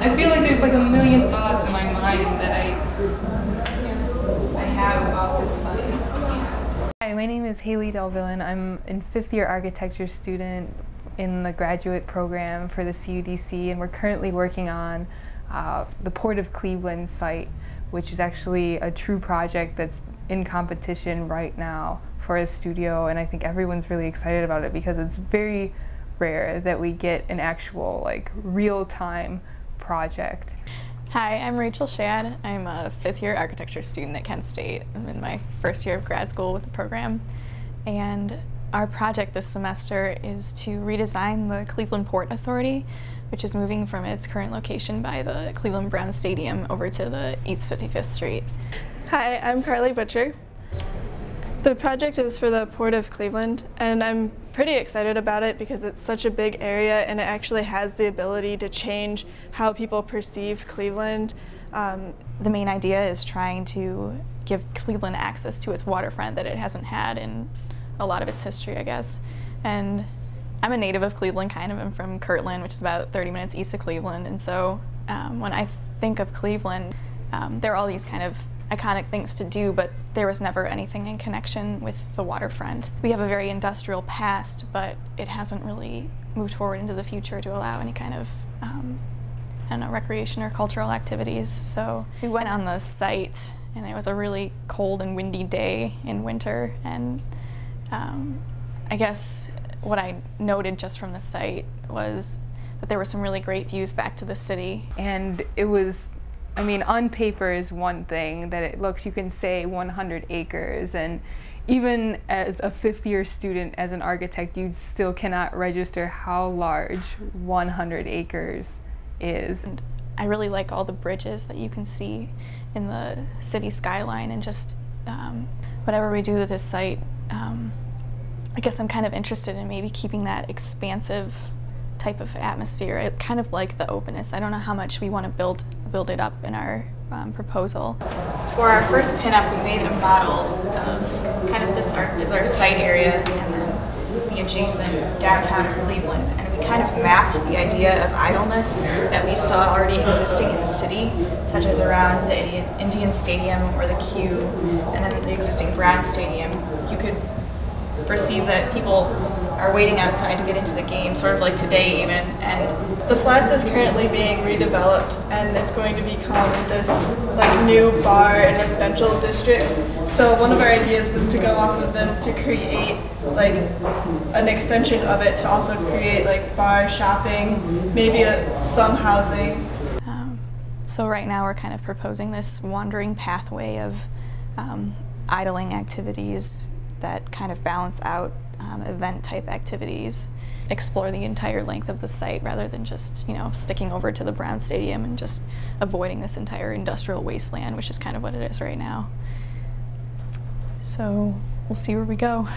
I feel like there's like a million thoughts in my mind that I have about this site. Hi, my name is Haley Delvillain. I'm a fifth-year architecture student in the graduate program for the CUDC, and we're currently working on the Port of Cleveland site, which is actually a true project that's in competition right now for a studio, and I think everyone's really excited about it because it's very rare that we get an actual like real-time project. Hi, I'm Rachel Shad. I'm a fifth-year architecture student at Kent State. I'm in my first year of grad school with the program, and our project this semester is to redesign the Cleveland Port Authority, which is moving from its current location by the Cleveland Brown Stadium over to the East 55th Street. Hi, I'm Carly Butcher. The project is for the Port of Cleveland, and I'm pretty excited about it because it's such a big area and it actually has the ability to change how people perceive Cleveland. The main idea is trying to give Cleveland access to its waterfront that it hasn't had in a lot of its history, I guess. And I'm a native of Cleveland, kind of. I'm from Kirtland, which is about 30 minutes east of Cleveland, and so when I think of Cleveland, there are all these kind of iconic things to do, but there was never anything in connection with the waterfront. We have a very industrial past, but it hasn't really moved forward into the future to allow any kind of I don't know, recreation or cultural activities. So we went on the site, and it was a really cold and windy day in winter, and I guess what I noted just from the site was that there were some really great views back to the city. And it was, I mean, on paper is one thing that it looks, you can say 100 acres, and even as a fifth-year student as an architect, you still cannot register how large 100 acres is. And I really like all the bridges that you can see in the city skyline, and just whatever we do with this site, I guess I'm kind of interested in maybe keeping that expansive type of atmosphere. I kind of like the openness. I don't know how much we want to build it up in our proposal. For our first pinup, we made a model of kind of this is our site area and then the adjacent downtown of Cleveland, and we kind of mapped the idea of idleness that we saw already existing in the city, such as around the Indian Stadium or the Q, and then the existing Brown Stadium. You could perceive that people are waiting outside to get into the game, sort of like today even. And the Flats is currently being redeveloped, and it's going to become this like new bar and residential district. So one of our ideas was to go off of this to create like an extension of it to also create like bar, shopping, maybe some housing. So right now we're kind of proposing this wandering pathway of idling activities that kind of balance out event-type activities, explore the entire length of the site rather than just, you know, sticking over to the Brown Stadium and just avoiding this entire industrial wasteland, which is kind of what it is right now. So we'll see where we go.